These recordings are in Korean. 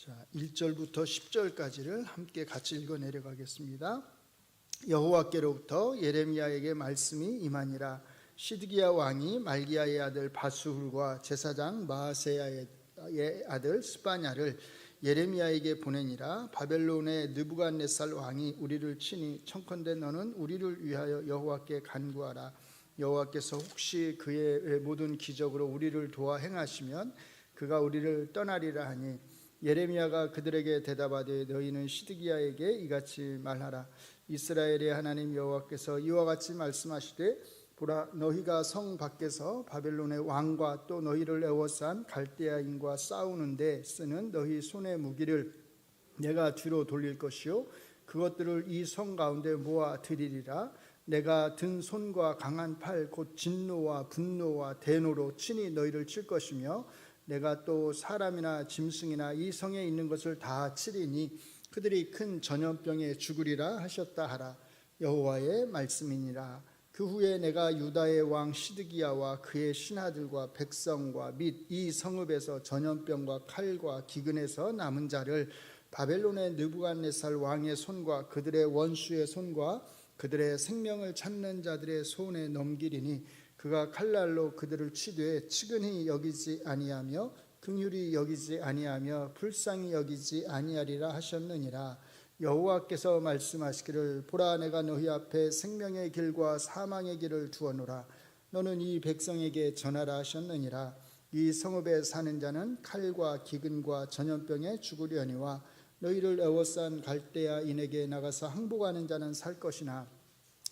자, 1절부터 10절까지를 함께 같이 읽어 내려가겠습니다. 여호와께로부터 예레미야에게 말씀이 임하니라. 시드기야 왕이 말기야의 아들 바수훌과 제사장 마아세야의 아들 스바냐를 예레미야에게 보내니라. 바벨론의 느부갓네살 왕이 우리를 치니 청컨대 너는 우리를 위하여 여호와께 간구하라. 여호와께서 혹시 그의 모든 기적으로 우리를 도와 행하시면 그가 우리를 떠나리라 하니, 예레미야가 그들에게 대답하되 너희는 시드기야에게 이같이 말하라. 이스라엘의 하나님 여호와께서 이와 같이 말씀하시되, 보라, 너희가 성 밖에서 바벨론의 왕과 또 너희를 에워싼 갈대아인과 싸우는데 쓰는 너희 손의 무기를 내가 뒤로 돌릴 것이요 그것들을 이 성 가운데 모아 드리리라. 내가 든 손과 강한 팔 곧 진노와 분노와 대노로 친히 너희를 칠 것이며, 내가 또 사람이나 짐승이나 이 성에 있는 것을 다 치리니 그들이 큰 전염병에 죽으리라 하셨다 하라. 여호와의 말씀이니라. 그 후에 내가 유다의 왕 시드기야와 그의 신하들과 백성과 및 이 성읍에서 전염병과 칼과 기근에서 남은 자를 바벨론의 느부갓네살 왕의 손과 그들의 원수의 손과 그들의 생명을 찾는 자들의 손에 넘기리니, 그가 칼날로 그들을 치되 측은히 여기지 아니하며 긍휼히 여기지 아니하며 불쌍히 여기지 아니하리라 하셨느니라. 여호와께서 말씀하시기를, 보라, 내가 너희 앞에 생명의 길과 사망의 길을 두어놓으라. 너는 이 백성에게 전하라 하셨느니라. 이 성읍에 사는 자는 칼과 기근과 전염병에 죽으려니와 너희를 에워싼 갈대아인에게 나가서 항복하는 자는 살 것이나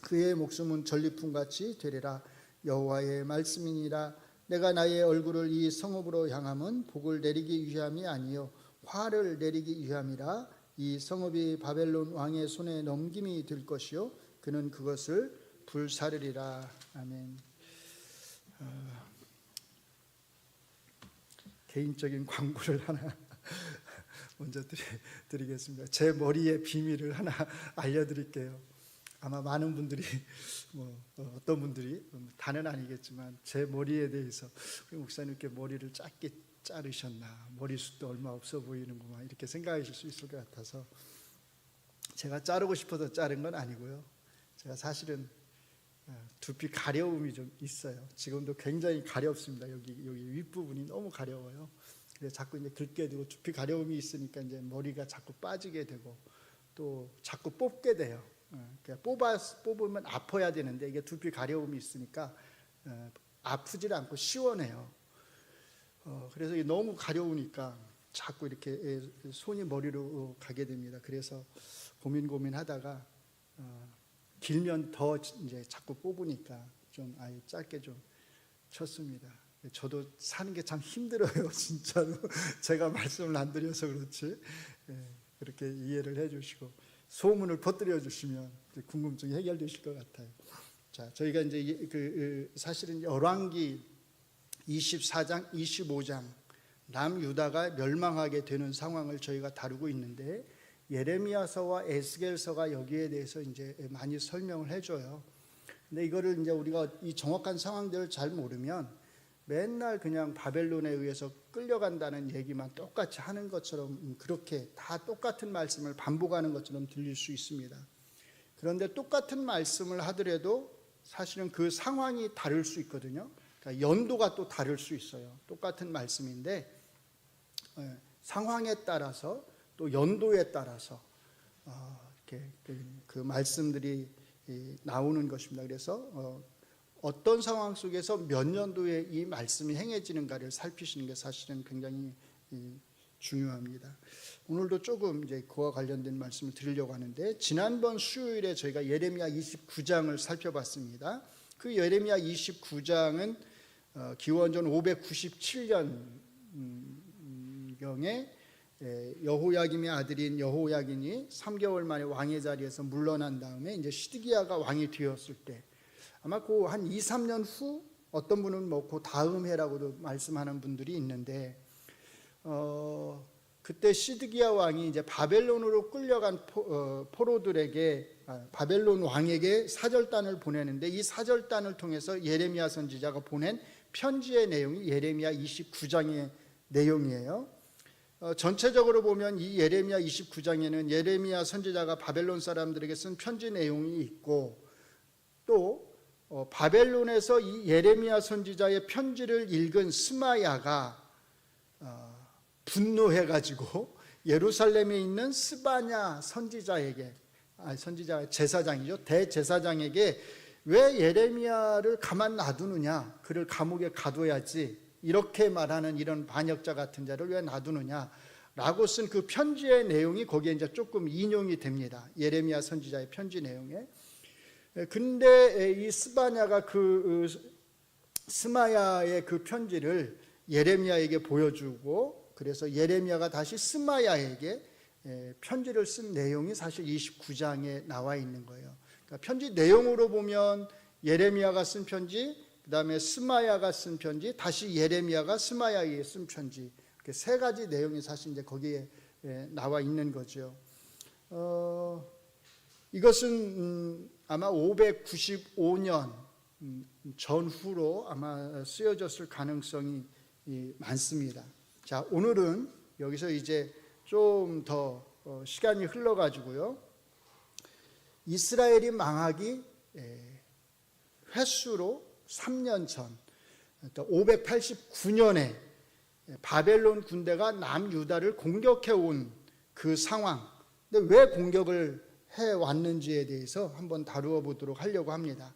그의 목숨은 전리품같이 되리라. 여호와의 말씀이니라. 내가 나의 얼굴을 이 성읍으로 향함은 복을 내리기 위함이 아니요 화를 내리기 위함이라. 이 성읍이 바벨론 왕의 손에 넘김이 될 것이요 그는 그것을 불사르리라. 아멘. 개인적인 광고를 하나 먼저 드리겠습니다. 제 머리의 비밀을 하나 알려드릴게요. 아마 많은 분들이 어떤 분들이 다는 아니겠지만 제 머리에 대해서 우리 목사님께 머리를 짧게 자르셨나, 머리숱도 얼마 없어 보이는구만, 이렇게 생각하실 수 있을 것 같아서 제가 자르고 싶어서 자른 건 아니고요. 제가 사실은 두피 가려움이 좀 있어요. 지금도 굉장히 가렵습니다. 여기 윗부분이 너무 가려워요. 그래서 자꾸 이제 긁게 되고 두피 가려움이 있으니까 이제 머리가 자꾸 빠지게 되고 또 자꾸 뽑게 돼요. 뽑으면 아파야 되는데 이게 두피 가려움이 있으니까 아프질 않고 시원해요. 그래서 이게 너무 가려우니까 자꾸 이렇게 손이 머리로 가게 됩니다. 그래서 고민하다가 길면 더 이제 자꾸 뽑으니까 좀 아예 짧게 좀 쳤습니다. 저도 사는 게 참 힘들어요, 진짜로. 제가 말씀을 안 드려서 그렇지. 그렇게 이해를 해주시고 소문을 퍼뜨려 주시면 궁금증이 해결되실 것 같아요. 자, 저희가 이제 사실은 열왕기 24장, 25장 남유다가 멸망하게 되는 상황을 저희가 다루고 있는데, 예레미야서와 에스겔서가 여기에 대해서 이제 많이 설명을 해줘요. 근데 이거를 이제 우리가 이 정확한 상황들을 잘 모르면 맨날 그냥 바벨론에 의해서 끌려간다는 얘기만 똑같이 하는 것처럼, 그렇게 다 똑같은 말씀을 반복하는 것처럼 들릴 수 있습니다. 그런데 똑같은 말씀을 하더라도 사실은 그 상황이 다를 수 있거든요. 그러니까 연도가 또 다를 수 있어요. 똑같은 말씀인데 상황에 따라서 또 연도에 따라서 이렇게 그 말씀들이 나오는 것입니다. 그래서 어떤 상황 속에서 몇 년도에 이 말씀이 행해지는가를 살피시는 게 사실은 굉장히 중요합니다. 오늘도 조금 이제 그와 관련된 말씀을 드리려고 하는데, 지난번 수요일에 저희가 예레미야 29장을 살펴봤습니다. 그 예레미야 29장은 기원전 597년경에 여호야김의 아들인 여호야긴이 3개월 만에 왕의 자리에서 물러난 다음에 이제 시드기야가 왕이 되었을 때, 아마 그 한 2, 3년 후, 어떤 분은 그 다음 해라고도 말씀하는 분들이 있는데, 그때 시드기야 왕이 이제 바벨론으로 끌려간 포로들에게, 바벨론 왕에게 사절단을 보내는데, 이 사절단을 통해서 예레미야 선지자가 보낸 편지의 내용이 예레미야 29장의 내용이에요. 전체적으로 보면 이 예레미야 29장에는 예레미야 선지자가 바벨론 사람들에게 쓴 편지 내용이 있고, 또 바벨론에서 이 예레미야 선지자의 편지를 읽은 스마야가 분노해가지고 예루살렘에 있는 스바냐 선지자에게, 선지자 제사장이죠, 대제사장에게 왜 예레미야를 가만 놔두느냐, 그를 감옥에 가둬야지, 이렇게 말하는 이런 반역자 같은 자를 왜 놔두느냐라고 쓴 그 편지의 내용이 거기에 이제 조금 인용이 됩니다. 예레미야 선지자의 편지 내용에. 근데 이 스바냐가 그 스마야의 그 편지를 예레미야에게 보여주고, 그래서 예레미야가 다시 스마야에게 편지를 쓴 내용이 사실 29장에 나와 있는 거예요. 그러니까 편지 내용으로 보면 예레미야가 쓴 편지, 그 다음에 스마야가 쓴 편지, 다시 예레미야가 스마야에게 쓴 편지, 이렇게 세 가지 내용이 사실 이제 거기에 나와 있는 거죠. 이것은 아마 595년 전후로 아마 쓰여졌을 가능성이 많습니다. 자, 오늘은 여기서 이제 좀 더 시간이 흘러가지고요, 이스라엘이 망하기 횟수로 3년 전, 589년에 바벨론 군대가 남유다를 공격해 온 그 상황, 근데 왜 공격을 해 왔는지에 대해서 한번 다루어 보도록 하려고 합니다.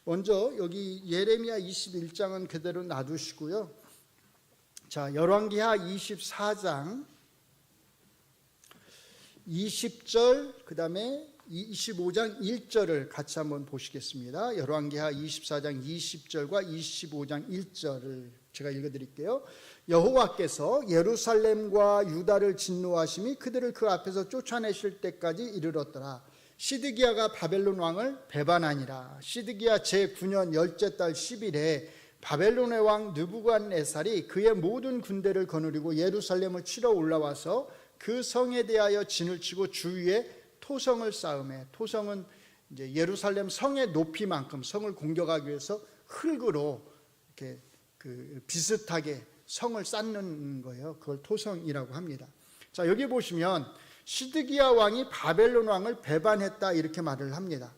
먼저 여기 예레미야 21장은 그대로 놔두시고요. 자, 열왕기하 24장 20절, 그 다음에 25장 1절을 같이 한번 보시겠습니다. 열왕기하 24장 20절과 25장 1절을 제가 읽어드릴게요. 여호와께서 예루살렘과 유다를 진노하심이 그들을 그 앞에서 쫓아내실 때까지 이르렀더라. 시드기야가 바벨론 왕을 배반하니라. 시드기야 제9년 열째 달 10일에 바벨론의 왕 느부갓네살이 그의 모든 군대를 거느리고 예루살렘을 치러 올라와서 그 성에 대하여 진을 치고 주위에 토성을 쌓음에, 토성은 이제 예루살렘 성의 높이만큼 성을 공격하기 위해서 흙으로 이렇게 비슷하게 성을 쌓는 거예요. 그걸 토성이라고 합니다. 자, 여기 보시면 시드기야 왕이 바벨론 왕을 배반했다, 이렇게 말을 합니다.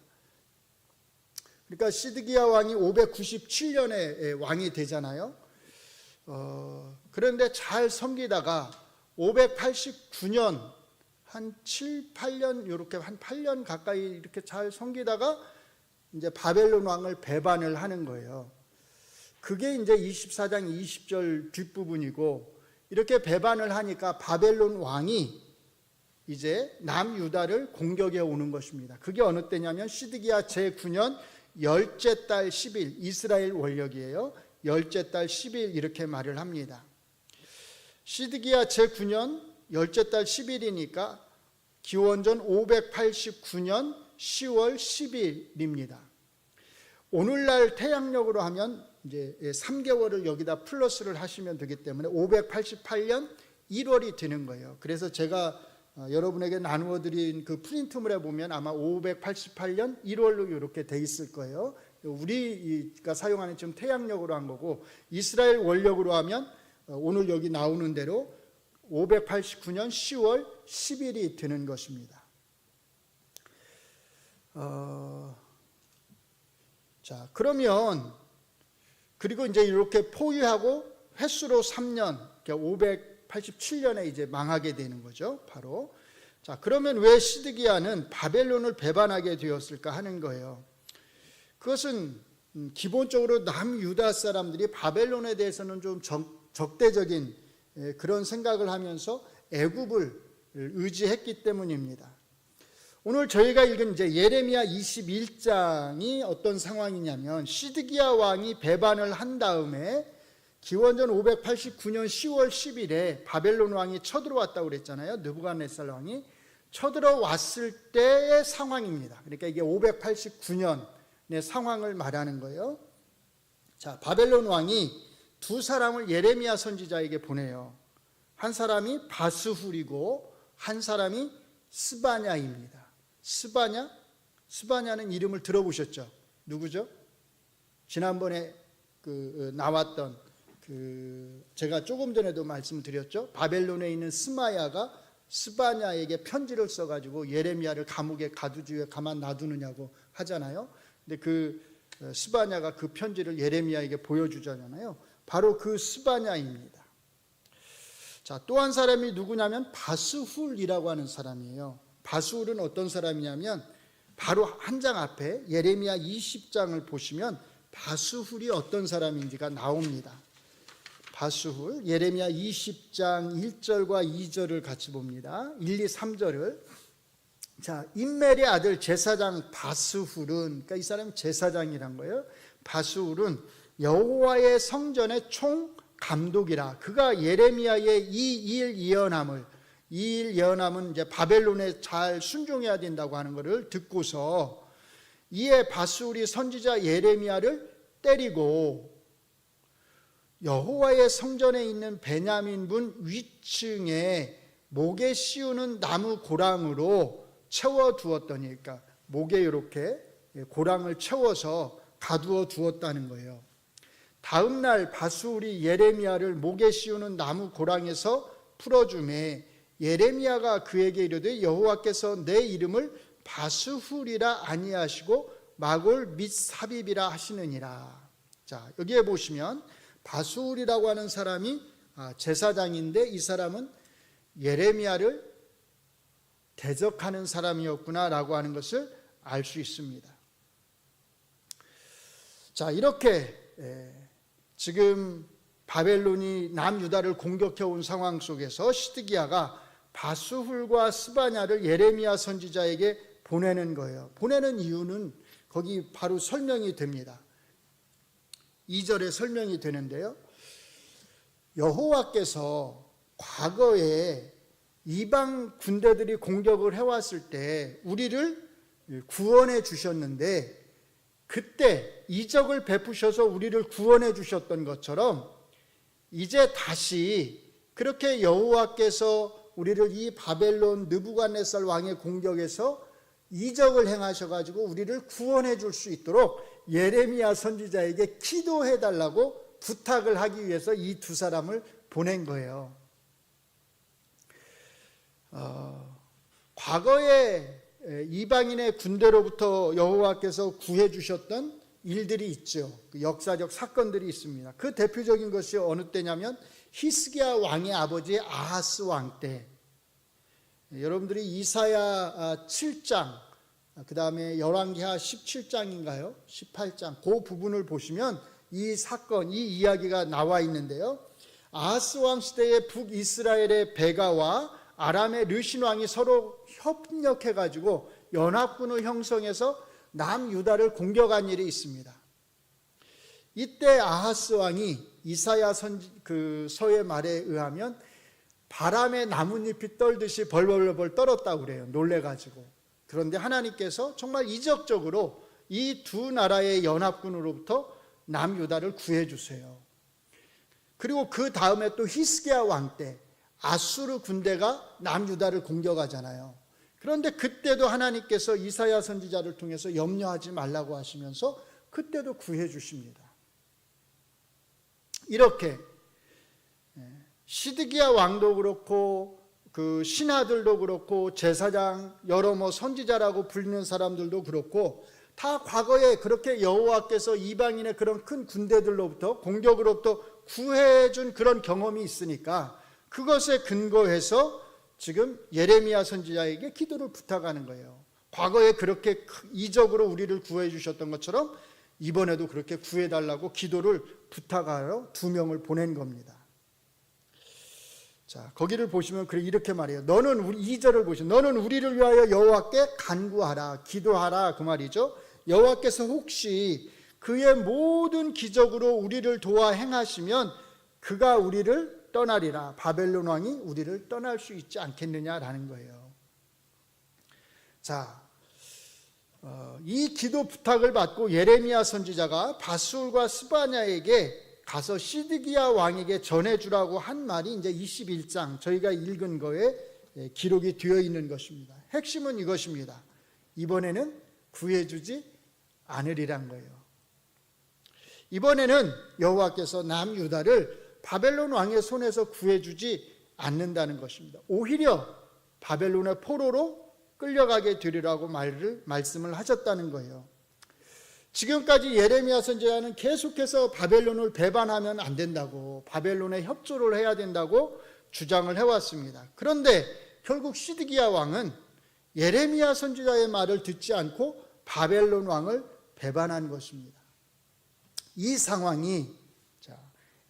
그러니까 시드기야 왕이 597년에 왕이 되잖아요. 그런데 잘 섬기다가 589년 한 7, 8년, 이렇게 한 8년 가까이 이렇게 잘 섬기다가 이제 바벨론 왕을 배반을 하는 거예요. 그게 이제 24장 20절 뒷부분이고, 이렇게 배반을 하니까 바벨론 왕이 이제 남유다를 공격해 오는 것입니다. 그게 어느 때냐면 시드기야 제9년 열째 달 10일, 이스라엘 원력이에요. 열째 달 10일 이렇게 말을 합니다. 시드기야 제9년 열째 달 10일이니까 기원전 589년 10월 10일입니다. 오늘날 태양력으로 하면 이제 3개월을 여기다 플러스를 하시면 되기 때문에 588년 1월이 되는 거예요. 그래서 제가 여러분에게 나누어 드린 그 프린트물에 보면 아마 588년 1월로 이렇게 돼 있을 거예요. 우리가 사용하는 지금 태양력으로 한 거고, 이스라엘 원력으로 하면 오늘 여기 나오는 대로 589년 10월 10일이 되는 것입니다. 자, 그러면 그리고 이제 이렇게 포위하고 횟수로 3년, 그러니까 587년에 이제 망하게 되는 거죠, 바로. 자, 그러면 왜 시드기야는 바벨론을 배반하게 되었을까 하는 거예요. 그것은 기본적으로 남유다 사람들이 바벨론에 대해서는 좀 적대적인 그런 생각을 하면서 애굽을 의지했기 때문입니다. 오늘 저희가 읽은 이제 예레미야 21장이 어떤 상황이냐면, 시드기야 왕이 배반을 한 다음에 기원전 589년 10월 10일에 바벨론 왕이 쳐들어왔다고 그랬잖아요. 느부갓네살 왕이 쳐들어왔을 때의 상황입니다. 그러니까 이게 589년의 상황을 말하는 거예요. 자, 바벨론 왕이 두 사람을 예레미야 선지자에게 보내요. 한 사람이 바스훌이고 한 사람이 스바냐입니다. 스바냐는 이름을 들어보셨죠? 누구죠? 지난번에 나왔던 제가 조금 전에도 말씀드렸죠. 바벨론에 있는 스마야가 스바냐에게 편지를 써가지고 예레미야를 감옥에 가두지 왜 가만 놔두느냐고 하잖아요. 근데 스바냐가 그 편지를 예레미야에게 보여주잖아요. 바로 그 스바냐입니다. 자, 또 한 사람이 누구냐면 바스훌이라고 하는 사람이에요. 바스훌은 어떤 사람이냐면 바로 한 장 앞에 예레미야 20장을 보시면 바스훌이 어떤 사람인지가 나옵니다. 바스훌, 예레미야 20장 1절과 2절을 같이 봅니다. 1, 2, 3절을. 자, 임멜의 아들 제사장 바스훌은, 그러니까 이 사람이 제사장이란 거예요. 바스훌은 여호와의 성전의 총 감독이라. 그가 예레미야의 이 일 예언함을, 이 일 예언함은 이제 바벨론에 잘 순종해야 된다고 하는 것을 듣고서 이에 바스훌이 선지자 예레미야를 때리고 여호와의 성전에 있는 베냐민 문 위층에 목에 씌우는 나무 고랑으로 채워두었더니, 그러니까 목에 이렇게 고랑을 채워서 가두어 두었다는 거예요. 다음 날 바스훌이 예레미야를 목에 씌우는 나무 고랑에서 풀어주매 예레미야가 그에게 이르되 여호와께서 내 이름을 바스훌이라 아니하시고 마골 및 사빕이라 하시느니라. 자, 여기에 보시면 바스훌이라고 하는 사람이 제사장인데 이 사람은 예레미야를 대적하는 사람이었구나라고 하는 것을 알 수 있습니다. 자, 이렇게 지금 바벨론이 남유다를 공격해 온 상황 속에서 시드기야가 바스훌과 스바냐를 예레미야 선지자에게 보내는 거예요. 보내는 이유는 거기 바로 설명이 됩니다. 2절에 설명이 되는데요. 여호와께서 과거에 이방 군대들이 공격을 해왔을 때 우리를 구원해 주셨는데 그때 이적을 베푸셔서 우리를 구원해 주셨던 것처럼 이제 다시 그렇게 여호와께서 우리를 이 바벨론 느부갓네살 왕의 공격에서 이적을 행하셔가지고 우리를 구원해 줄 수 있도록 예레미야 선지자에게 기도해 달라고 부탁을 하기 위해서 이 두 사람을 보낸 거예요. 과거에 이방인의 군대로부터 여호와께서 구해 주셨던 일들이 있죠. 역사적 사건들이 있습니다. 그 대표적인 것이 어느 때냐면 히스기야 왕의 아버지 아하스 왕 때, 여러분들이 이사야 7장, 그 다음에 열왕기하 17장인가요? 18장, 그 부분을 보시면 이 사건, 이 이야기가 나와 있는데요. 아하스 왕 시대에 북이스라엘의 베가와 아람의 르신 왕이 서로 협력해가지고 연합군을 형성해서 남유다를 공격한 일이 있습니다. 이때 아하스 왕이 이사야 서의 말에 의하면 바람에 나뭇잎이 떨듯이 벌벌벌 떨었다고 그래요. 놀래가지고. 그런데 하나님께서 정말 이적적으로 이 두 나라의 연합군으로부터 남유다를 구해 주세요. 그리고 그 다음에 또 히스기야 왕 때 아수르 군대가 남유다를 공격하잖아요. 그런데 그때도 하나님께서 이사야 선지자를 통해서 염려하지 말라고 하시면서 그때도 구해 주십니다. 이렇게 시드기야 왕도 그렇고 그 신하들도 그렇고 제사장 여러 선지자라고 불리는 사람들도 그렇고 다 과거에 그렇게 여호와께서 이방인의 그런 큰 군대들로부터 공격으로부터 구해준 그런 경험이 있으니까 그것에 근거해서 지금 예레미야 선지자에게 기도를 부탁하는 거예요. 과거에 그렇게 이적으로 우리를 구해 주셨던 것처럼 이번에도 그렇게 구해달라고 기도를 부탁하러 두 명을 보낸 겁니다. 자, 거기를 보시면 이렇게 말해요. 너는 2절을 보시면 너는 우리를 위하여 여호와께 간구하라, 기도하라 그 말이죠. 여호와께서 혹시 그의 모든 기적으로 우리를 도와 행하시면 그가 우리를 떠나리라. 바벨론 왕이 우리를 떠날 수 있지 않겠느냐라는 거예요. 자, 이 기도 부탁을 받고 예레미야 선지자가 바스훌과 스바냐에게 가서 시드기야 왕에게 전해주라고 한 말이 이제 21장 저희가 읽은 거에 기록이 되어 있는 것입니다. 핵심은 이것입니다. 이번에는 구해주지 않으리란 거예요. 이번에는 여호와께서 남유다를 바벨론 왕의 손에서 구해주지 않는다는 것입니다. 오히려 바벨론의 포로로 끌려가게 되리라고 말씀을 하셨다는 거예요. 지금까지 예레미야 선지자는 계속해서 바벨론을 배반하면 안 된다고, 바벨론에 협조를 해야 된다고 주장을 해왔습니다. 그런데 결국 시드기야 왕은 예레미야 선지자의 말을 듣지 않고 바벨론 왕을 배반한 것입니다. 이 상황이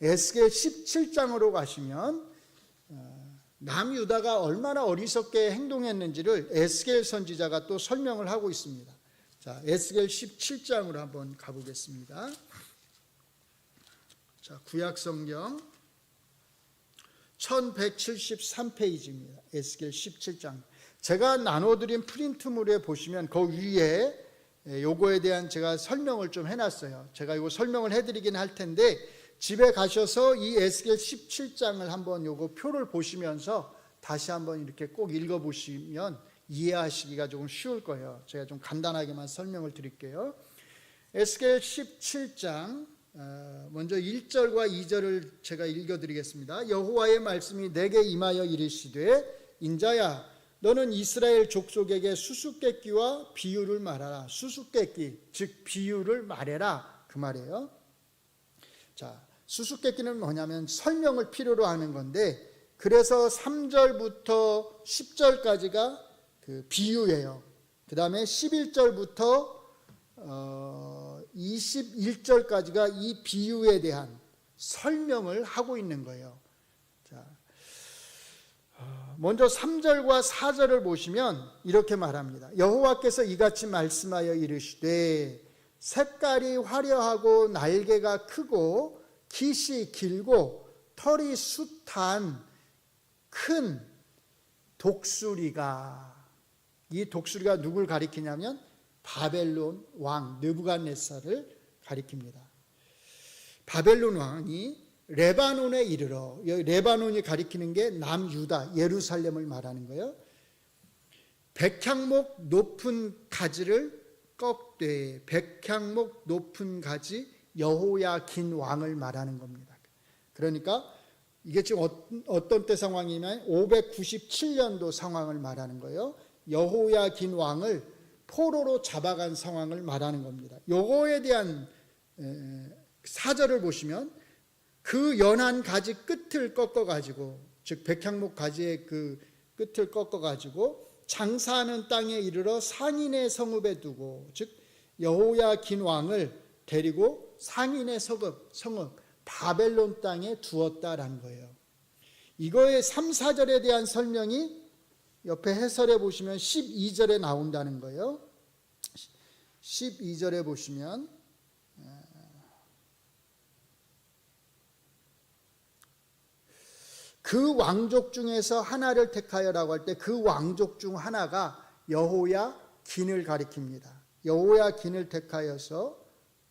에스겔 17장으로 가시면 남유다가 얼마나 어리석게 행동했는지를 에스겔 선지자가 또 설명을 하고 있습니다. 자, 에스겔 17장으로 한번 가보겠습니다. 자, 구약성경 1173페이지입니다. 에스겔 17장. 제가 나눠드린 프린트물에 보시면 그 위에 요거에 대한 제가 설명을 좀 해놨어요. 제가 이거 설명을 해드리긴 할 텐데 집에 가셔서 이 에스겔 17장을 한번 요거 표를 보시면서 다시 한번 이렇게 꼭 읽어보시면 이해하시기가 조금 쉬울 거예요. 제가 좀 간단하게만 설명을 드릴게요. 에스겔 17장 먼저 1절과 2절을 제가 읽어드리겠습니다. 여호와의 말씀이 내게 임하여 이르시되 인자야 너는 이스라엘 족속에게 수수께끼와 비유를 말하라. 수수께끼 즉 비유를 말해라 그 말이에요. 자, 수수께끼는 뭐냐면 설명을 필요로 하는 건데 그래서 3절부터 10절까지가 그 비유예요. 그 다음에 11절부터 21절까지가 이 비유에 대한 설명을 하고 있는 거예요. 자, 먼저 3절과 4절을 보시면 이렇게 말합니다. 여호와께서 이같이 말씀하여 이르시되 색깔이 화려하고 날개가 크고 깃이 길고 털이 숱한 큰 독수리가, 이 독수리가 누굴 가리키냐면 바벨론 왕 느부갓네살을 가리킵니다. 바벨론 왕이 레바논에 이르러, 레바논이 가리키는 게 남유다 예루살렘을 말하는 거예요. 백향목 높은 가지를 꺾되, 백향목 높은 가지 여호야긴 왕을 말하는 겁니다. 그러니까 이게 지금 어떤 때 상황이냐면 597년도 상황을 말하는 거예요. 여호야긴 왕을 포로로 잡아간 상황을 말하는 겁니다. 요거에 대한 4절을 보시면 그 연한 가지 끝을 꺾어가지고, 즉 백향목 가지의 그 끝을 꺾어가지고 장사하는 땅에 이르러 상인의 성읍에 두고, 즉 여호야긴 왕을 데리고 상인의 성읍 바벨론 땅에 두었다라는 거예요. 이거의 3, 4절에 대한 설명이 옆에 해설해 보시면 12절에 나온다는 거예요. 12절에 보시면 그 왕족 중에서 하나를 택하여라고 할 때 그 왕족 중 하나가 여호야긴을 가리킵니다. 여호야긴을 택하여서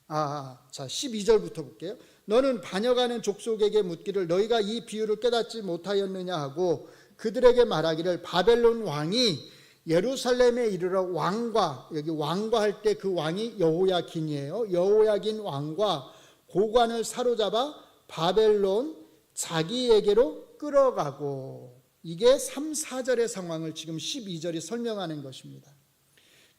자 12절부터 볼게요. 너는 반역하는 족속에게 묻기를 너희가 이 비유를 깨닫지 못하였느냐 하고 그들에게 말하기를 바벨론 왕이 예루살렘에 이르러 왕과, 여기 왕과 할 때 그 왕이 여호야긴이에요. 여호야긴 왕과 고관을 사로잡아 바벨론 자기에게로 끌어가고, 이게 3, 4절의 상황을 지금 12절이 설명하는 것입니다.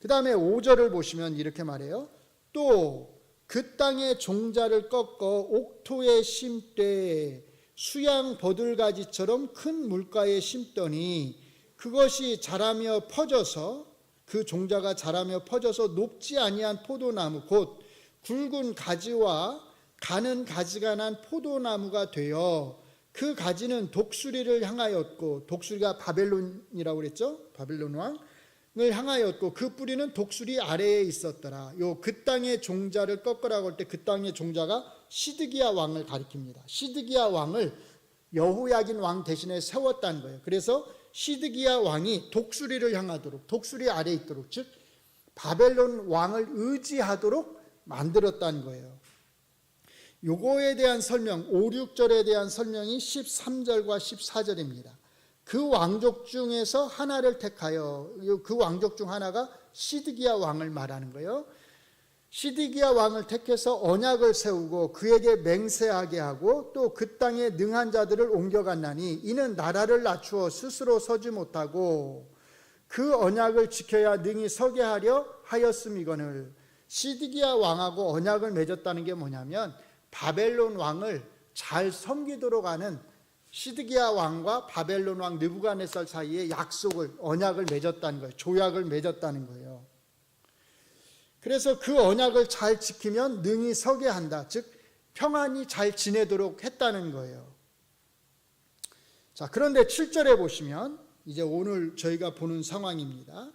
그 다음에 5절을 보시면 이렇게 말해요. 또 그 땅의 종자를 꺾어 옥토에 심되 수양 버들가지처럼 큰 물가에 심더니 그것이 자라며 퍼져서, 그 종자가 자라며 퍼져서 높지 아니한 포도나무 곧 굵은 가지와 가는 가지가 난 포도나무가 되어 그 가지는 독수리를 향하였고, 독수리가 바벨론이라고 그랬죠? 바벨론 왕을 향하였고 그 뿌리는 독수리 아래에 있었더라. 그 땅의 종자를 꺾으라고 할 때 그 땅의 종자가 시드기야 왕을 가리킵니다. 시드기야 왕을 여호야긴 왕 대신에 세웠다는 거예요. 그래서 시드기야 왕이 독수리를 향하도록, 독수리 아래에 있도록, 즉 바벨론 왕을 의지하도록 만들었다는 거예요. 요거에 대한 설명, 5, 6절에 대한 설명이 13절과 14절입니다. 그 왕족 중에서 하나를 택하여, 그 왕족 중 하나가 시드기야 왕을 말하는 거예요. 시드기야 왕을 택해서 언약을 세우고 그에게 맹세하게 하고 또 그 땅에 능한 자들을 옮겨갔나니 이는 나라를 낮추어 스스로 서지 못하고 그 언약을 지켜야 능히 서게 하려 하였음이거늘. 시드기야 왕하고 언약을 맺었다는 게 뭐냐면 바벨론 왕을 잘 섬기도록 하는 시드기야 왕과 바벨론 왕 느부갓네살 사이에 약속을, 언약을 맺었다는 거예요. 조약을 맺었다는 거예요. 그래서 그 언약을 잘 지키면 능히 서게 한다. 즉 평안히 잘 지내도록 했다는 거예요. 자, 그런데 7절에 보시면 이제 오늘 저희가 보는 상황입니다.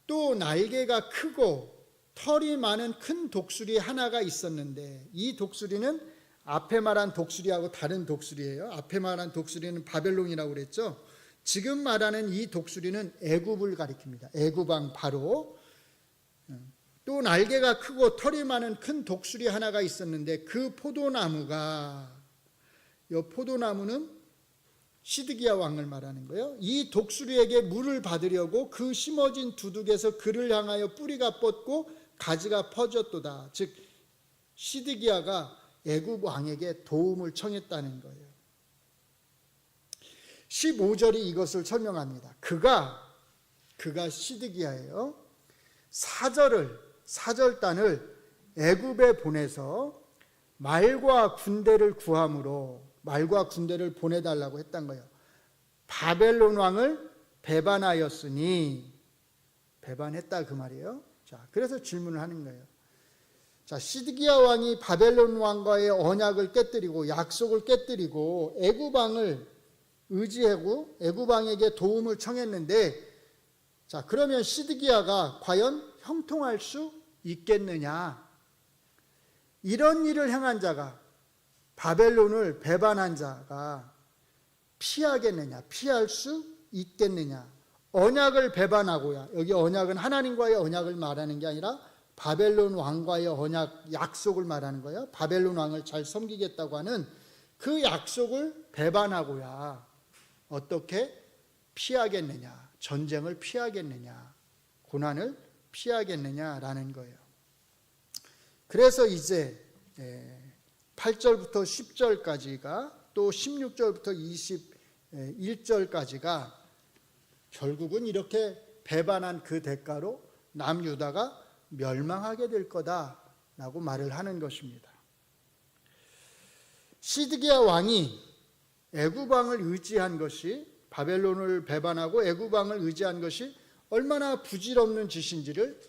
또 날개가 크고 털이 많은 큰 독수리 하나가 있었는데, 이 독수리는 앞에 말한 독수리하고 다른 독수리예요. 앞에 말한 독수리는 바벨론이라고 그랬죠. 지금 말하는 이 독수리는 애굽을 가리킵니다. 애굽 왕 바로. 또 날개가 크고 털이 많은 큰 독수리 하나가 있었는데 그 포도나무가, 이 포도나무는 시드기야 왕을 말하는 거예요. 이 독수리에게 물을 받으려고 그 심어진 두둑에서 그를 향하여 뿌리가 뻗고 가지가 퍼졌도다. 즉 시드기야가 애굽 왕에게 도움을 청했다는 거예요. 15절이 이것을 설명합니다. 그가 시드기야예요. 사절단을 애굽에 보내서 말과 군대를 구함으로, 말과 군대를 보내달라고 했던 거예요. 바벨론 왕을 배반하였으니, 배반했다 그 말이에요. 자, 그래서 질문을 하는 거예요. 자, 시드기야 왕이 바벨론 왕과의 언약을 깨뜨리고 약속을 깨뜨리고 애굽 왕을 의지하고 애굽 왕에게 도움을 청했는데, 자, 그러면 시드기야가 과연 형통할 수 있겠느냐? 이런 일을 행한 자가, 바벨론을 배반한 자가 피하겠느냐? 피할 수 있겠느냐? 언약을 배반하고야, 여기 언약은 하나님과의 언약을 말하는 게 아니라 바벨론 왕과의 언약, 약속을 말하는 거예요. 바벨론 왕을 잘 섬기겠다고 하는 그 약속을 배반하고야 어떻게 피하겠느냐? 전쟁을 피하겠느냐? 고난을 피하겠느냐라는 거예요. 그래서 이제 8절부터 10절까지가, 또 16절부터 21절까지가 결국은 이렇게 배반한 그 대가로 남유다가 멸망하게 될 거다라고 말을 하는 것입니다. 시드기야 왕이 애굽 왕을 의지한 것이, 바벨론을 배반하고 애굽 왕을 의지한 것이 얼마나 부질없는 짓인지를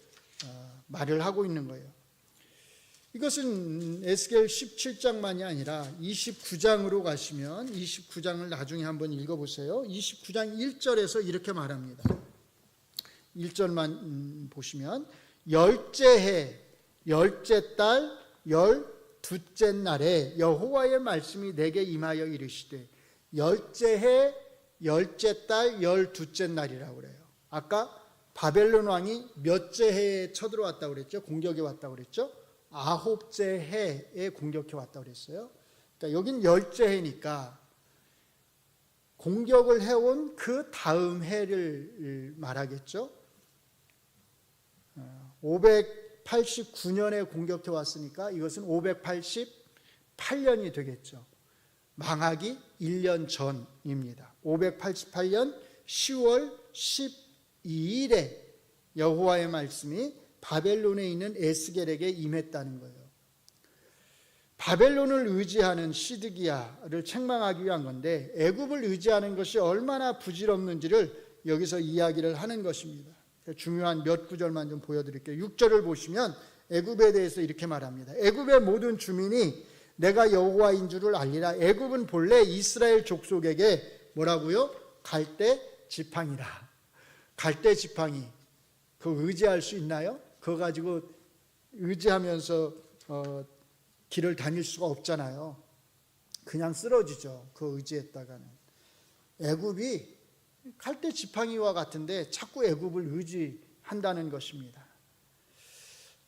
말을 하고 있는 거예요. 이것은 에스겔 17장만이 아니라 29장으로 가시면, 29장을 나중에 한번 읽어보세요. 29장 1절에서 이렇게 말합니다. 1절만 보시면, 열째 해, 열째 달, 12째 날에 여호와의 말씀이 내게 임하여 이르시되, 열째 해, 열째 달, 12째 날이라고 그래요. 아까 바벨론 왕이 몇째 해에 쳐들어왔다고 그랬죠? 공격해 왔다고 그랬죠? 9째 해에 공격해 왔다고 그랬어요. 그러니까 여긴 열째 해니까 공격을 해온 그 다음 해를 말하겠죠. 589년에 공격해 왔으니까 이것은 588년이 되겠죠. 망하기 1년 전입니다. 588년 10월 12일에 여호와의 말씀이 바벨론에 있는 에스겔에게 임했다는 거예요. 바벨론을 의지하는 시드기야를 책망하기 위한 건데, 애굽을 의지하는 것이 얼마나 부질없는지를 여기서 이야기를 하는 것입니다. 중요한 몇 구절만 좀 보여드릴게요. 6절을 보시면 애굽에 대해서 이렇게 말합니다. 애굽의 모든 주민이 내가 여호와인 줄을 알리라. 애굽은 본래 이스라엘 족속에게 뭐라고요? 갈대 지팡이라. 갈대 지팡이, 그거 의지할 수 있나요? 그거 가지고 의지하면서 길을 다닐 수가 없잖아요. 그냥 쓰러지죠. 그거 의지했다가는. 애굽이 갈대 지팡이와 같은데 자꾸 애굽을 의지한다는 것입니다.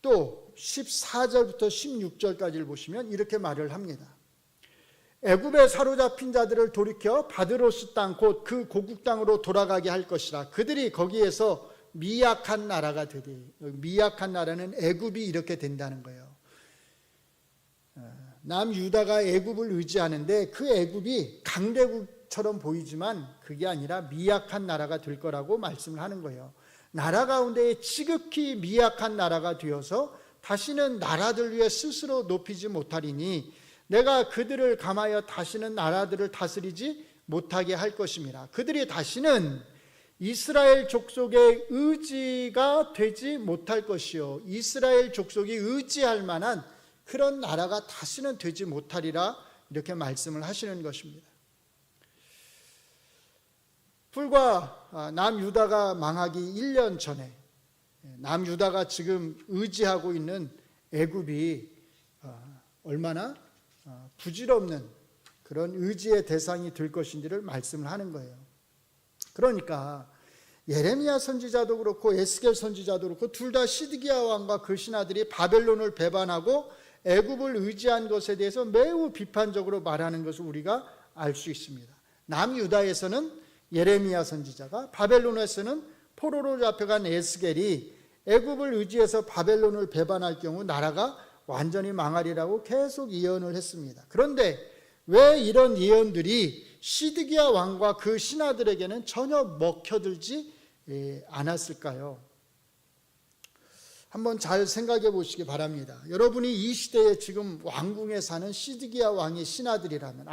또 14절부터 16절까지를 보시면 이렇게 말을 합니다. 애굽에 사로잡힌 자들을 돌이켜 바드로스 땅 곧 그 고국 땅으로 돌아가게 할 것이라. 그들이 거기에서 미약한 나라가 되리. 미약한 나라는 애굽이 이렇게 된다는 거예요. 남유다가 애굽을 의지하는데 그 애굽이 강대국처럼 보이지만 그게 아니라 미약한 나라가 될 거라고 말씀을 하는 거예요. 나라 가운데 지극히 미약한 나라가 되어서 다시는 나라들 위해 스스로 높이지 못하리니 내가 그들을 감하여 다시는 나라들을 다스리지 못하게 할 것임이라. 그들이 다시는 이스라엘 족속의 의지가 되지 못할 것이요, 이스라엘 족속이 의지할 만한 그런 나라가 다시는 되지 못하리라, 이렇게 말씀을 하시는 것입니다. 불과 남유다가 망하기 1년 전에 남유다가 지금 의지하고 있는 애굽이 얼마나 부질없는 그런 의지의 대상이 될 것인지를 말씀을 하는 거예요. 그러니까 예레미야 선지자도 그렇고 에스겔 선지자도 그렇고 둘 다 시드기야 왕과 그 신하들이 바벨론을 배반하고 애굽을 의지한 것에 대해서 매우 비판적으로 말하는 것을 우리가 알 수 있습니다. 남유다에서는 예레미야 선지자가, 바벨론에서는 포로로 잡혀간 에스겔이 애굽을 의지해서 바벨론을 배반할 경우 나라가 완전히 망하리라고 계속 예언을 했습니다. 그런데 왜 이런 예언들이 시드기야 왕과 그 신하들에게는 전혀 먹혀들지 않았을까요? 한번 잘 생각해 보시기 바랍니다. 여러분이 이 시대에 지금 왕궁에 사는 시드기야 왕의 신하들이라면,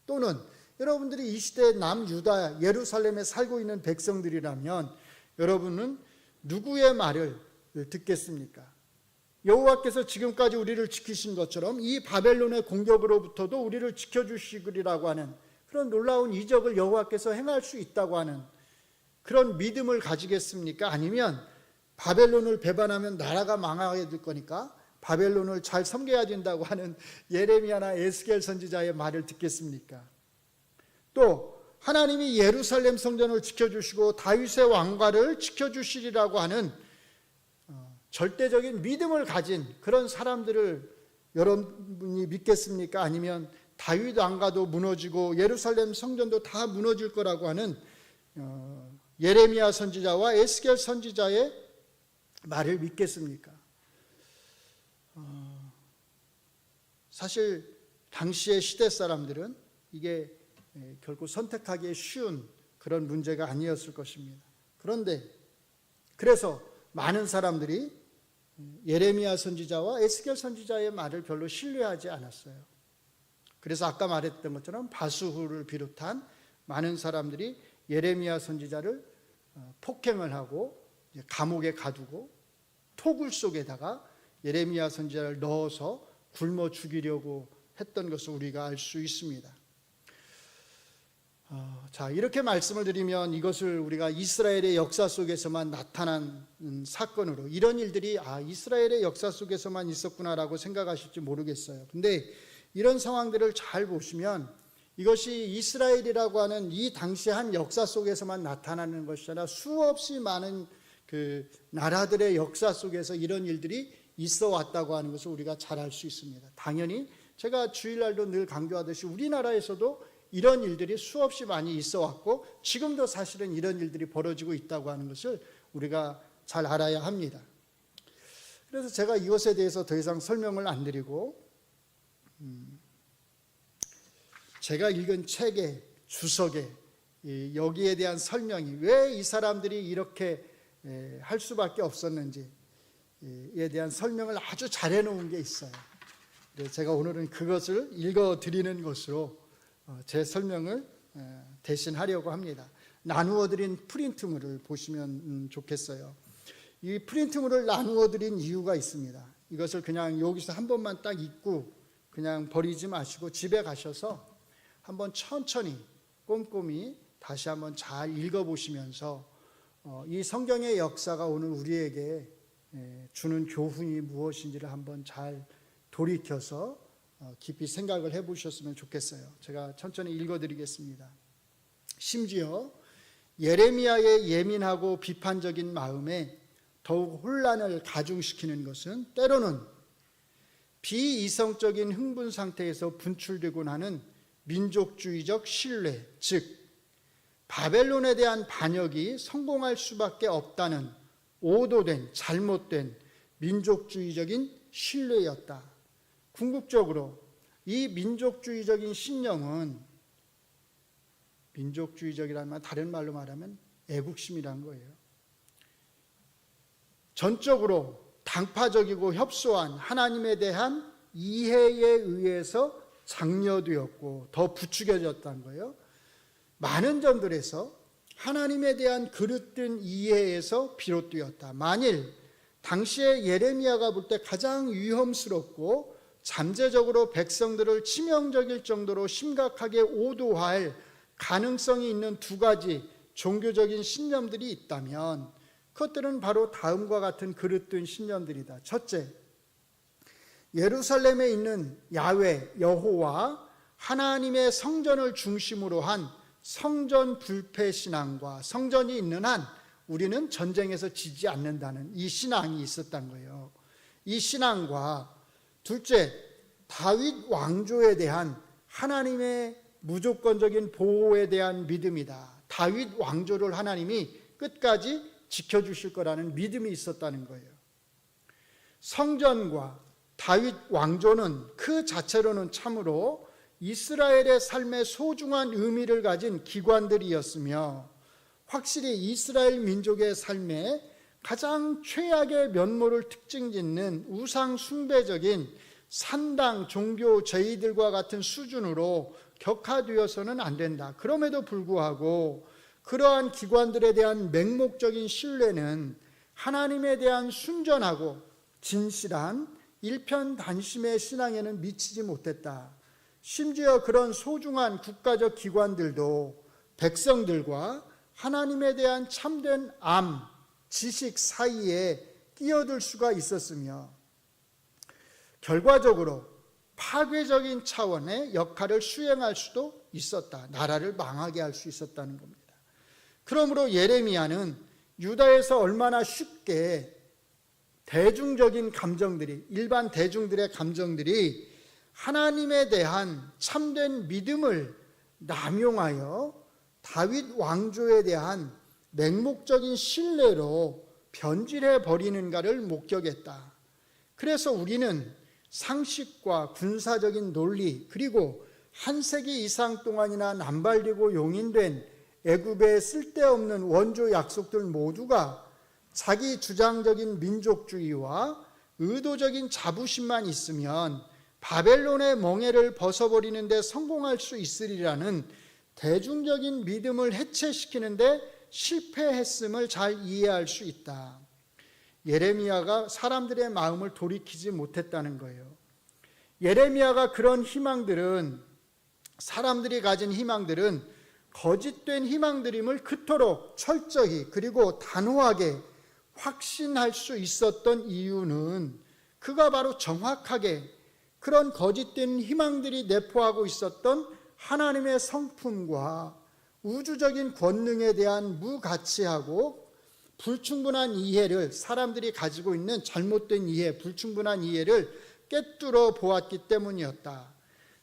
또는 여러분들이 이 시대에 남유다 예루살렘에 살고 있는 백성들이라면 여러분은 누구의 말을 듣겠습니까? 여호와께서 지금까지 우리를 지키신 것처럼 이 바벨론의 공격으로부터도 우리를 지켜주시리라고 하는 그런 놀라운 이적을 여호와께서 행할 수 있다고 하는 그런 믿음을 가지겠습니까? 아니면 바벨론을 배반하면 나라가 망하게 될 거니까 바벨론을 잘 섬겨야 된다고 하는 예레미야나 에스겔 선지자의 말을 듣겠습니까? 또 하나님이 예루살렘 성전을 지켜주시고 다윗의 왕가를 지켜주시리라고 하는 절대적인 믿음을 가진 그런 사람들을 여러분이 믿겠습니까? 아니면 다윗 왕가도 무너지고 예루살렘 성전도 다 무너질 거라고 하는 예레미야 선지자와 에스겔 선지자의 말을 믿겠습니까? 사실 당시의 시대 사람들은 이게 결코 선택하기 쉬운 그런 문제가 아니었을 것입니다. 그런데 그래서 많은 사람들이 예레미야 선지자와 에스겔 선지자의 말을 별로 신뢰하지 않았어요. 그래서 아까 말했던 것처럼 바수후를 비롯한 많은 사람들이 예레미야 선지자를 폭행을 하고 감옥에 가두고 토굴 속에다가 예레미야 선지자를 넣어서 굶어 죽이려고 했던 것을 우리가 알 수 있습니다. 자, 이렇게 말씀을 드리면 이것을 우리가 이스라엘의 역사 속에서만 나타난 사건으로, 이런 일들이 이스라엘의 역사 속에서만 있었구나라고 생각하실지 모르겠어요. 근데 이런 상황들을 잘 보시면 이것이 이스라엘이라고 하는 이 당시 한 역사 속에서만 나타나는 것이 아니라 수없이 많은 그 나라들의 역사 속에서 이런 일들이 있어 왔다고 하는 것을 우리가 잘 알 수 있습니다. 당연히 제가 주일날도 늘 강조하듯이 우리나라에서도 이런 일들이 수없이 많이 있어 왔고 지금도 사실은 이런 일들이 벌어지고 있다고 하는 것을 우리가 잘 알아야 합니다. 그래서 제가 이것에 대해서 더 이상 설명을 안 드리고 제가 읽은 책의 주석에 여기에 대한 설명이 왜 이 사람들이 이렇게 할 수밖에 없었는지에 대한 설명을 아주 잘 해놓은 게 있어요. 제가 오늘은 그것을 읽어드리는 것으로 제 설명을 대신하려고 합니다. 나누어드린 프린트물을 보시면 좋겠어요. 이 프린트물을 나누어드린 이유가 있습니다. 이것을 그냥 여기서 한 번만 딱 읽고 그냥 버리지 마시고 집에 가셔서 한번 천천히 꼼꼼히 다시 한번 잘 읽어보시면서 이 성경의 역사가 오늘 우리에게 주는 교훈이 무엇인지를 한번 잘 돌이켜서 깊이 생각을 해보셨으면 좋겠어요. 제가 천천히 읽어드리겠습니다. 심지어 예레미야의 예민하고 비판적인 마음에 더욱 혼란을 가중시키는 것은 때로는 비이성적인 흥분 상태에서 분출되고 나는 민족주의적 신뢰, 즉 바벨론에 대한 반역이 성공할 수밖에 없다는 오도된 잘못된 민족주의적인 신뢰였다. 궁극적으로 이 민족주의적인 신념은, 민족주의적이라면 다른 말로 말하면 애국심이란 거예요. 전적으로 당파적이고 협소한 하나님에 대한 이해에 의해서 장려되었고 더 부추겨졌다는 거예요. 많은 점들에서 하나님에 대한 그릇된 이해에서 비롯되었다. 만일 당시에 예레미야가 볼 때 가장 위험스럽고 잠재적으로 백성들을 치명적일 정도로 심각하게 오도할 가능성이 있는 두 가지 종교적인 신념들이 있다면 그것들은 바로 다음과 같은 그릇된 신념들이다. 첫째, 예루살렘에 있는 야훼, 여호와 하나님의 성전을 중심으로 한 성전 불패 신앙과 성전이 있는 한 우리는 전쟁에서 지지 않는다는 이 신앙이 있었던 거예요. 이 신앙과 둘째, 다윗 왕조에 대한 하나님의 무조건적인 보호에 대한 믿음이다. 다윗 왕조를 하나님이 끝까지 지켜주실 거라는 믿음이 있었다는 거예요. 성전과 다윗 왕조는 그 자체로는 참으로 이스라엘의 삶에 소중한 의미를 가진 기관들이었으며 확실히 이스라엘 민족의 삶에 가장 최악의 면모를 특징 짓는 우상 숭배적인 산당 종교 제의들과 같은 수준으로 격화되어서는 안 된다. 그럼에도 불구하고 그러한 기관들에 대한 맹목적인 신뢰는 하나님에 대한 순전하고 진실한 일편단심의 신앙에는 미치지 못했다. 심지어 그런 소중한 국가적 기관들도 백성들과 하나님에 대한 참된 지식 사이에 끼어들 수가 있었으며 결과적으로 파괴적인 차원의 역할을 수행할 수도 있었다. 나라를 망하게 할 수 있었다는 겁니다. 그러므로 예레미야는 유다에서 얼마나 쉽게 대중적인 감정들이, 일반 대중들의 감정들이 하나님에 대한 참된 믿음을 남용하여 다윗 왕조에 대한 맹목적인 신뢰로 변질해 버리는가를 목격했다. 그래서 우리는 상식과 군사적인 논리, 그리고 한 세기 이상 동안이나 남발되고 용인된 애굽의 쓸데없는 원조 약속들 모두가 자기 주장적인 민족주의와 의도적인 자부심만 있으면 바벨론의 멍에를 벗어버리는 데 성공할 수 있으리라는 대중적인 믿음을 해체시키는데 실패했음을 잘 이해할 수 있다. 예레미야가 사람들의 마음을 돌이키지 못했다는 거예요. 예레미야가 그런 희망들은, 사람들이 가진 희망들은 거짓된 희망들임을 그토록 철저히 그리고 단호하게 확신할 수 있었던 이유는 그가 바로 정확하게 그런 거짓된 희망들이 내포하고 있었던 하나님의 성품과 우주적인 권능에 대한 무가치하고 불충분한 이해를, 사람들이 가지고 있는 잘못된 이해, 불충분한 이해를 꿰뚫어 보았기 때문이었다.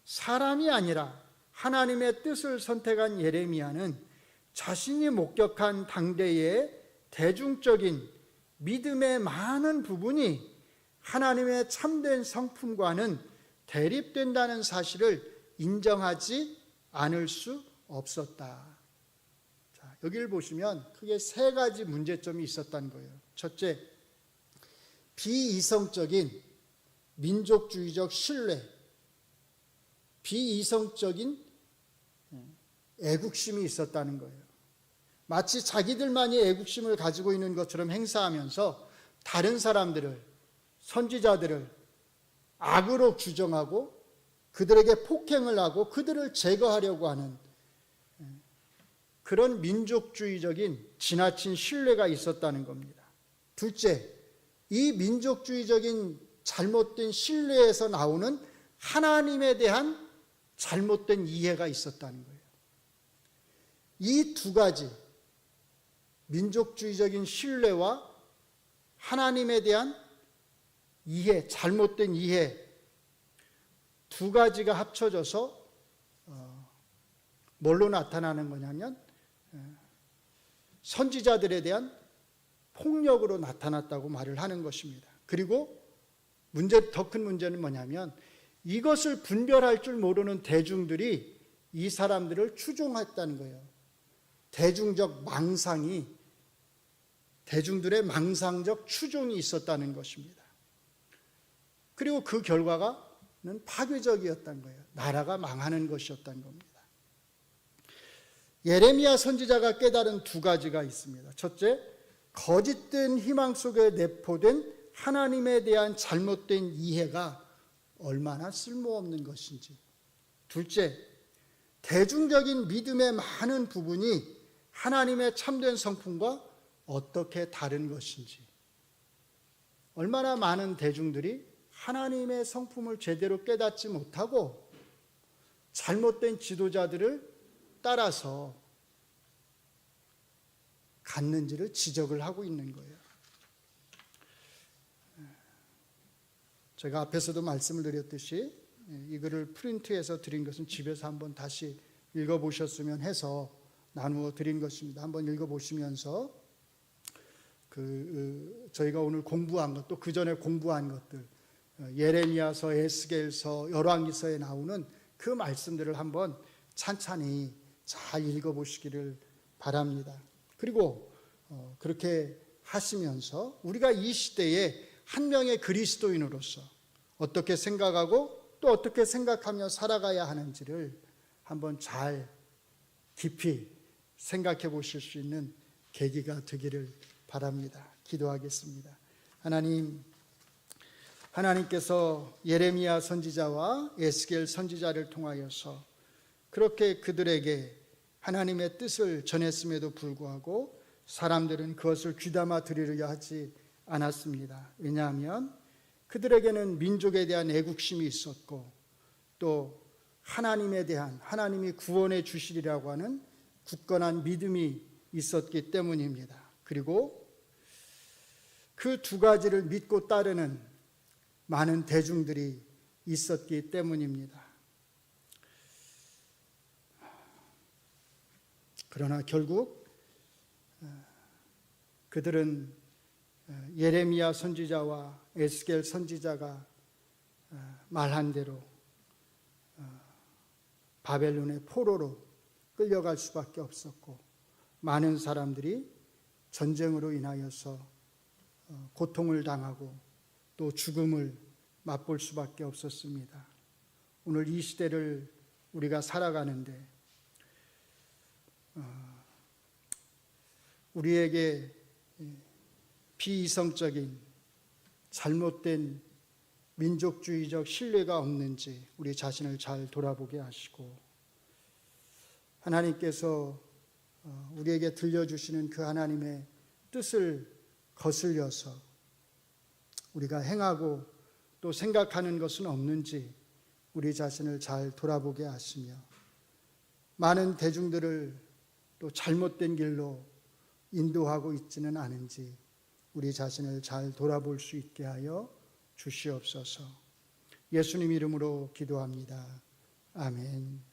사람이 아니라 하나님의 뜻을 선택한 예레미야는 자신이 목격한 당대의 대중적인 믿음의 많은 부분이 하나님의 참된 성품과는 대립된다는 사실을 인정하지 않을 수 없었다. 자, 여기를 보시면 크게 세 가지 문제점이 있었다는 거예요. 첫째, 비이성적인 민족주의적 신뢰, 비이성적인 애국심이 있었다는 거예요. 마치 자기들만이 애국심을 가지고 있는 것처럼 행사하면서 다른 사람들을, 선지자들을 악으로 규정하고 그들에게 폭행을 하고 그들을 제거하려고 하는 그런 민족주의적인 지나친 신뢰가 있었다는 겁니다. 둘째, 이 민족주의적인 잘못된 신뢰에서 나오는 하나님에 대한 잘못된 이해가 있었다는 거예요. 이 두 가지, 민족주의적인 신뢰와 하나님에 대한 이해, 잘못된 이해, 두 가지가 합쳐져서 뭘로 나타나는 거냐면 선지자들에 대한 폭력으로 나타났다고 말을 하는 것입니다. 그리고 더 큰 문제는 뭐냐면 이것을 분별할 줄 모르는 대중들이 이 사람들을 추종했다는 거예요. 대중들의 망상적 추종이 있었다는 것입니다. 그리고 그 결과는 파괴적이었다는 거예요. 나라가 망하는 것이었다는 겁니다. 예레미야 선지자가 깨달은 두 가지가 있습니다. 첫째, 거짓된 희망 속에 내포된 하나님에 대한 잘못된 이해가 얼마나 쓸모없는 것인지. 둘째, 대중적인 믿음의 많은 부분이 하나님의 참된 성품과 어떻게 다른 것인지. 얼마나 많은 대중들이 하나님의 성품을 제대로 깨닫지 못하고 잘못된 지도자들을 따라서 갔는지를 지적을 하고 있는 거예요. 제가 앞에서도 말씀을 드렸듯이 이 글을 프린트해서 드린 것은 집에서 한번 다시 읽어보셨으면 해서 나누어 드린 것입니다. 한번 읽어보시면서 저희가 오늘 공부한 것, 또 그 전에 공부한 것들, 예레미야서, 에스겔서, 열왕기서에 나오는 그 말씀들을 한번 찬찬히 잘 읽어보시기를 바랍니다. 그리고 그렇게 하시면서 우리가 이 시대에 한 명의 그리스도인으로서 어떻게 생각하고 또 어떻게 생각하며 살아가야 하는지를 한번 잘 깊이 생각해 보실 수 있는 계기가 되기를 바랍니다. 기도하겠습니다. 하나님께서 예레미야 선지자와 에스겔 선지자를 통하여서 그렇게 그들에게 하나님의 뜻을 전했음에도 불구하고 사람들은 그것을 귀담아 들으려 하지 않았습니다. 왜냐하면 그들에게는 민족에 대한 애국심이 있었고 또 하나님에 대한, 하나님이 구원해 주시리라고 하는 굳건한 믿음이 있었기 때문입니다. 그리고 그 두 가지를 믿고 따르는 많은 대중들이 있었기 때문입니다. 그러나 결국 그들은 예레미야 선지자와 에스겔 선지자가 말한 대로 바벨론의 포로로 끌려갈 수밖에 없었고 많은 사람들이 전쟁으로 인하여서 고통을 당하고 또 죽음을 맛볼 수밖에 없었습니다. 오늘 이 시대를 우리가 살아가는데 우리에게 비이성적인 잘못된 민족주의적 신뢰가 없는지 우리 자신을 잘 돌아보게 하시고 하나님께서 우리에게 들려주시는 그 하나님의 뜻을 거슬려서 우리가 행하고 또 생각하는 것은 없는지 우리 자신을 잘 돌아보게 하시며 많은 대중들을 또 잘못된 길로 인도하고 있지는 않은지 우리 자신을 잘 돌아볼 수 있게 하여 주시옵소서. 예수님 이름으로 기도합니다. 아멘.